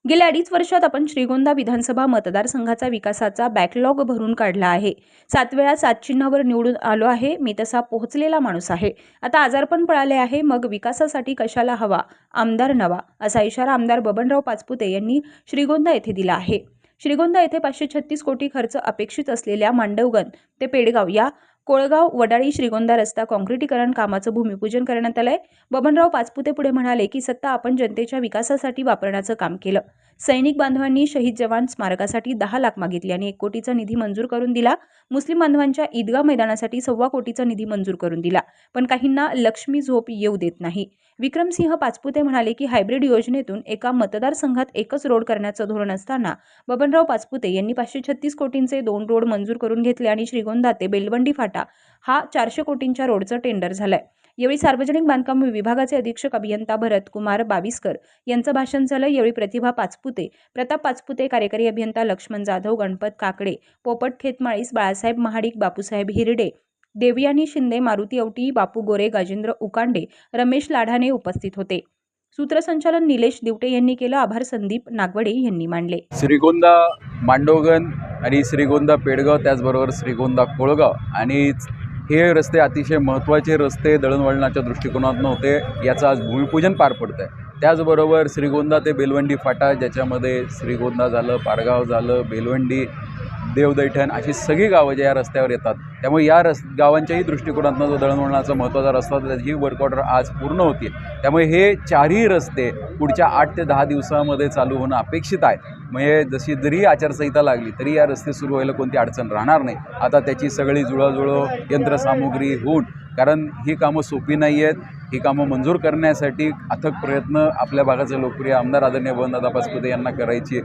गेल्या 2.5 वर्षात आपण श्रीगोंदा विधानसभा मतदारसंघाचा विकासाचा बॅकलॉग भरून काढला आहे. 7 वेळा 7 चिन्हावर निवडून आलो आहे. मी तसा पोहोचलेला माणूस आहे. आता आजारपण पळाले आहे. मग विकासासाठी कशाला हवा आमदार नवा, असा इशारा आमदार बबनराव पाचपुते यांनी श्रीगोंदा येथे दिला आहे. श्रीगोंदा येथे 536 कोटी खर्च अपेक्षित असलेल्या मांडवगण ते पेडगाव या कोळगाव वडाळी श्रीगोंदा रस्ता काँक्रिटीकरण कामाचं भूमिपूजन करण्यात आलंय. बबनराव पाचपुते पुढे म्हणाले की सत्ता आपण जनतेच्या विकासासाठी वापरण्याचं काम केलं. सैनिक बांधवांनी शहीद जवान स्मारकासाठी 10 लाख मागितले आणि 1 कोटीचा निधी मंजूर करून दिला. मुस्लिम बांधवांच्या ईदगाह मैदानासाठी 1.25 कोटीचा निधी मंजूर करून दिला. पण काहींना लक्ष्मी झोप येऊ देत नाही. विक्रमसिंह पाचपुते म्हणाले की हायब्रिड योजनेतून एका मतदारसंघात एकच रोड करण्याचं धोरण असताना बबनराव पाचपुते यांनी 536 कोटींचे 2 रोड मंजूर करून घेतले आणि श्रीगोंदा ते बेलवंडी फाटा हा 400 कोटींच्या रोडचं टेंडर झालंय. यावेळी सार्वजनिक बांधकाम विभागाचे अधीक्षक अभियंता भरत कुमार बाविस्कर यांचं भाषण झालं. यावेळी प्रतिभा पाचपुते, प्रताप पाचपुते, कार्यकारी अभियंता लक्ष्मण जाधव, गणपत काकडे, पोपट खेतमाळीस, बाळासाहेब महाडिक, बापूसाहेब हिरडे, देवयानी शिंदे, मारुती औटी, बापू गोरे, गजेंद्र उकांडे, रमेश लाढाने उपस्थित होते. सूत्रसंचालन निलेश दिवटे यांनी केलं. आभार संदीप नागवडे यांनी मानले. श्रीगोंदा मांडवगण आणि श्रीगोंदा पेडगाव, त्याचबरोबर श्रीगोंदा कोळगाव आणि हे रस्ते अतिशय महत्त्वाचे रस्ते दळणवळणाच्या दृष्टिकोनातून होते. याचं आज भूमिपूजन पार पडतं आहे. त्याचबरोबर श्रीगोंदा ते बेलवंडी फाटा, ज्याच्यामध्ये श्रीगोंदा झालं, पारगाव झालं, बेलवंडी, देवदैठण अशी सगळी गावं ज्या या रस्त्यावर येतात, त्यामुळे या गावांच्याही दृष्टिकोनातून जो दळणवळणाचा महत्त्वाचा रस्ता होता त्याची वर्क ऑर्डर आज पूर्ण होती. त्यामुळे हे 4ही रस्ते पुढच्या 8 ते 10 दिवसामध्ये चालू होणं अपेक्षित आहे. म्हणजे जरी आचारसंहिता लागली तरी या रस्ते सुरू व्हायला कोणती अडचण राहणार नाही. आता त्याची सगळी जुळवाजुळव यंत्रसामुग्री होऊन, कारण ही कामं सोपी नाही आहेत. ही कामं मंजूर करण्यासाठी अथक प्रयत्न आपल्या भागाचे लोकप्रिय आमदार आदरणीय बबनदादा पाचपुते यांना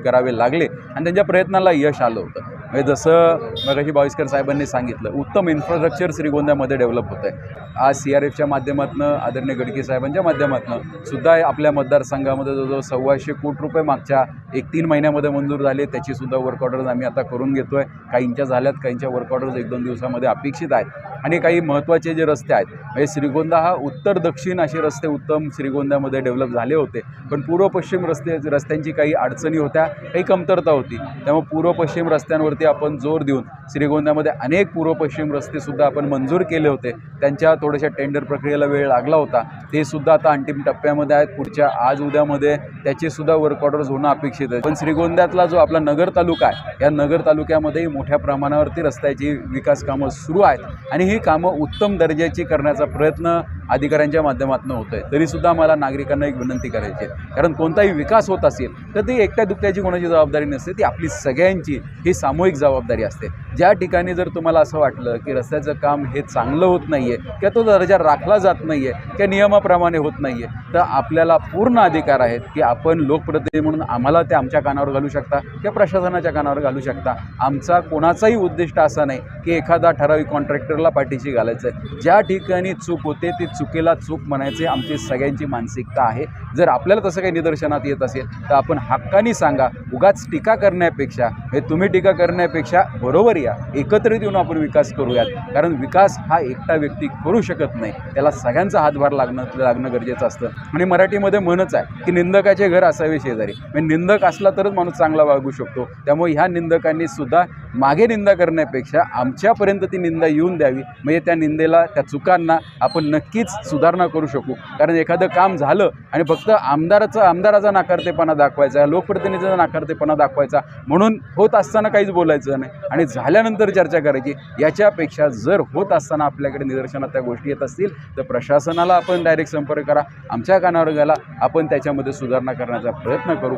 करावे लागले आणि त्यांच्या प्रयत्नाला यश आलं होतं. म्हणजे जसं मगाशी बाविस्कर साहेबांनी सांगितलं, उत्तम इन्फ्रास्ट्रक्चर श्रीगोंद्यामध्ये डेव्हलप होतं आहे. आज CRFच्या माध्यमातून, आदरणीय गडके साहेबांच्या माध्यमातून सुद्धा आपल्या मतदारसंघामध्ये जवळजवळ 125 कोटी रुपये मागच्या 1-3 महिन्यामध्ये मंजूर झाले. त्याचीसुद्धा वर्क ऑर्डर्स आम्ही आता करून घेतो आहे. काहींच्या झाल्यात, काहींच्या वर्क ऑर्डर्स 1-2 दिवसामध्ये अपेक्षित आहेत. आणि काही महत्त्वाचे जे रस्ते आहेत, म्हणजे श्रीगोंदा हा उत्तर दक्षिण असे रस्ते उत्तम श्रीगोंद्यामध्ये डेव्हलप झाले होते. पण पूर्व पश्चिम रस्त्यांची काही अडचणी होत्या, काही कमतरता होती. त्यामुळे पूर्व पश्चिम रस्त्यांवरती आपण जोर देऊन श्रीगोंद्यामध्ये अनेक पूर्व पश्चिम रस्तेसुद्धा आपण मंजूर केले होते. त्यांच्या थोड्याशा टेंडर प्रक्रियेला वेळ लागला होता. ते सुद्धा आता अंतिम टप्प्यामध्ये आहेत. पुढच्या आज उद्यामध्ये त्याचेसुद्धा वर्क ऑर्डर्स होणं अपेक्षित आहे. पण श्रीगोंद्यातला जो आपला नगर तालुका आहे, या नगर तालुक्यामध्येही मोठ्या प्रमाणावरती रस्त्याची विकास कामं सुरू आहेत आणि ही कामं उत्तम दर्जाची करण्याचा प्रयत्न अधिकाऱ्यांच्या माध्यमातून होतं आहे. तरीसुद्धा मला नागरिकांना एक विनंती करायची आहे, कारण कोणताही विकास होत असेल तर ती एकट्या दुकट्याची कोणाची जबाबदारी नसते, ती आपली सगळ्यांची ही सामूहिक जबाबदारी असते. ज्या ठिकाणी जर तुम्हाला असं वाटलं की रस्त्याचं काम हे चांगलं होत नाही आहे किंवा तो दर्जा राखला जात नाही आहे किंवा नियमाप्रमाणे होत नाही आहे, तर आपल्याला पूर्ण अधिकार आहेत की आपण लोकप्रतिनिधी म्हणून आम्हाला ते आमच्या कानावर घालू शकता किंवा प्रशासनाच्या कानावर घालू शकता. आमचा कोणाचाही उद्दिष्ट असा नाही की एखादा ठराविक कॉन्ट्रॅक्टरला पाठीशी घालायचं आहे. ज्या ठिकाणी चूक होते ती चुकीला चूक म्हणायचे आमची सगळ्यांची मानसिकता आहे. जर आपल्याला तसं काही निदर्शनात येत असेल तर आपण हक्कानी सांगा. उगाच टीका करण्यापेक्षा, तुम्ही टीका करण्यापेक्षा बरोबर या, एकत्रित येऊन आपण विकास करूयात. कारण विकास हा एकटा व्यक्ती करू शकत नाही, त्याला सगळ्यांचा हातभार लागणं गरजेचं असतं. आणि मराठीमध्ये म्हणच आहे की निंदकाचे घर असावे शेजारी. म्हणजे निंदक असला तरच माणूस चांगला वागू शकतो. त्यामुळे ह्या निंदकांनी सुद्धा मागे निंदा करण्यापेक्षा आमच्यापर्यंत ती निंदा येऊन द्यावी. म्हणजे त्या निंदेला, त्या चुकांना आपण नक्कीच सुधारणा करू शकू. कारण एखादं काम झालं आणि फक्त आमदाराचा नाकारतेपणा दाखवायचा, लोकप्रतिनिधीचा नाकारतेपणा दाखवायचा म्हणून होत असताना काहीच बोलायचं नाही आणि झाल्यानंतर चर्चा करायची. याच्यापेक्षा जर होत असताना आपल्याकडे निदर्शनात त्या गोष्टी येत असतील तर प्रशासनाला आपण डायरेक्ट संपर्क करा, आमच्या कानावर घाला, आपण त्याच्यामध्ये सुधारणा करण्याचा प्रयत्न करू.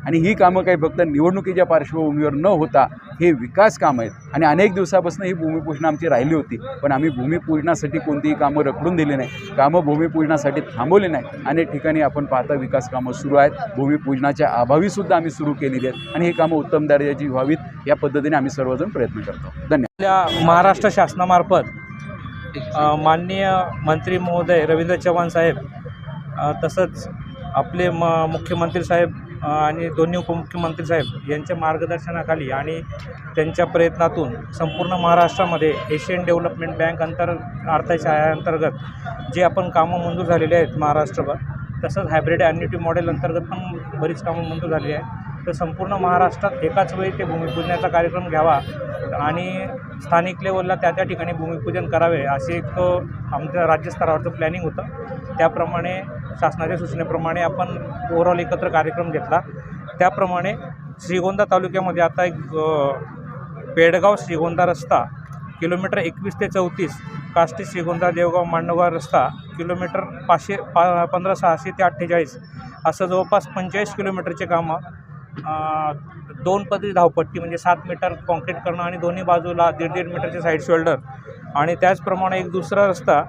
आणि ही कामं काही फक्त निवडणुकीच्या पार्श्वभूमीवर न होता हे विकास कामं आहेत. आणि अनेक दिवसापासून ही भूमिपूजन आमची राहिली होती, पण आम्ही भूमिपूजनासाठी कोणतीही कामं रखडून दिली नाही, कामं भूमिपूजनासाठी थांबवली नाही. अनेक ठिकाणी आपण पाहता विकास कामं सुरू आहेत. भूमिपूजनाच्या अभावीसुद्धा आम्ही सुरू केलेली आहेत आणि ही कामं उत्तम दर्जाची व्हावीत या पद्धतीने आम्ही सर्वजण प्रयत्न करतो. धन्यवाद. आपल्या महाराष्ट्र शासनामार्फत माननीय मंत्री महोदय रवींद्र चव्हाण साहेब, तसंच आपले मुख्यमंत्री साहेब आणि दोन्ही उपमुख्यमंत्री साहेब यांच्या मार्गदर्शनाखाली आणि त्यांच्या प्रयत्नातून संपूर्ण महाराष्ट्रामध्ये एशियन डेव्हलपमेंट बँक अर्थाच्या अंतर्गत जे आपण कामं मंजूर झालेले आहेत महाराष्ट्रभर, तसंच हायब्रिड ॲन्युटी मॉडेल अंतर्गत पण बरीच कामं मंजूर झाली आहे. तर संपूर्ण महाराष्ट्रात एकाच वेळी ते भूमिपूजनाचा कार्यक्रम घ्यावा आणि स्थानिक लेवलला त्या ठिकाणी भूमिपूजन करावे असे एक आमच्या राज्यस्तरावरचं प्लॅनिंग होतं. त्याप्रमाणे शासनाच्या सूचनेप्रमाणे आपण ओव्हरऑल एकत्र कार्यक्रम घेतला. त्याप्रमाणे श्रीगोंदा तालुक्यामध्ये आता एक पेडगाव श्रीगोंदा रस्ता किलोमीटर 21 ते 34, काष्टी श्रीगोंदा देवगाव मांडवगाव रस्ता किलोमीटर 15,600 ते 48 असं जवळपास 45 किलोमीटरचे कामं 2 पदरी धावपट्टी म्हणजे 7 मीटर कॉन्क्रीट करणं आणि दोन्ही बाजूला 1.5 मीटरचे साईड शोल्डर आणि त्याचप्रमाणे एक दुसरा रस्ता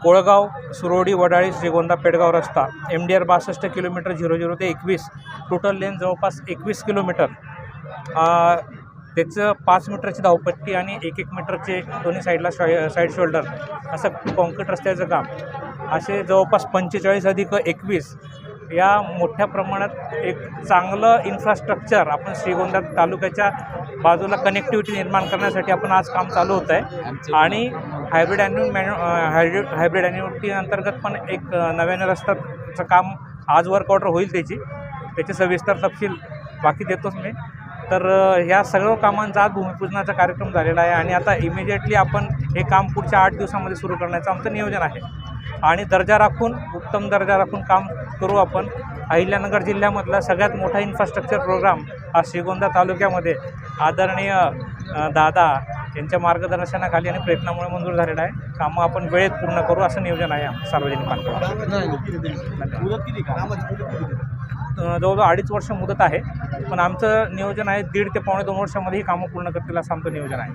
कोळगाव सुरोडी वडाळी श्रीगोंदा पेडगाव रस्ता MDR 62 किलोमीटर 00 ते 21, टोटल लेन जवळपास 21 किलोमीटर. त्याचं 5 मीटरची धावपट्टी आणि 1 मीटरचे दोन्ही साईडला साईड शोल्डर असं कॉन्क्रीट रस्त्याचं काम. असे जवळपास 45 अधिक 21 या मोठ्या प्रमाणात एक चांगलं इन्फ्रास्ट्रक्चर आपण श्रीगोंदा तालुक्याच्या बाजूला कनेक्टिव्हिटी निर्माण करण्यासाठी आपण आज काम चालू होतं आहे. आणि हायब्रिड ॲन्युटी अंतर्गत पण एक नव्यानं रस्त्याचं काम आज वर्क ऑर्डर होईल. त्याचे सविस्तर तपशील बाकी देतोच मी. तर ह्या सर्व कामांचा आज भूमिपूजनाचा कार्यक्रम झालेला आहे आणि आता इमिजिएटली आपण हे काम पुढच्या 8 दिवसामध्ये सुरू करण्याचं आमचं नियोजन आहे आणि दर्जा राखून उत्तम दर्जा राखून काम करू. आपण अहिल्यानगर जिल्ह्यामधला सगळ्यात मोठा इन्फ्रास्ट्रक्चर प्रोग्राम हा श्रीगोंदा तालुक्यामध्ये आदरणीय दादा यांच्या मार्गदर्शनाखाली आणि प्रयत्नामुळे मंजूर झालेला आहे. कामं आपण वेळेत पूर्ण करू असं नियोजन आहे आमचं सार्वजनिक बांधकाम. जवळजवळ 2.5 वर्ष मुदत आहे, पण आमचं नियोजन आहे 1.5 ते 2.25 वर्षामध्ये ही कामं पूर्ण करतील असं आमचं नियोजन आहे.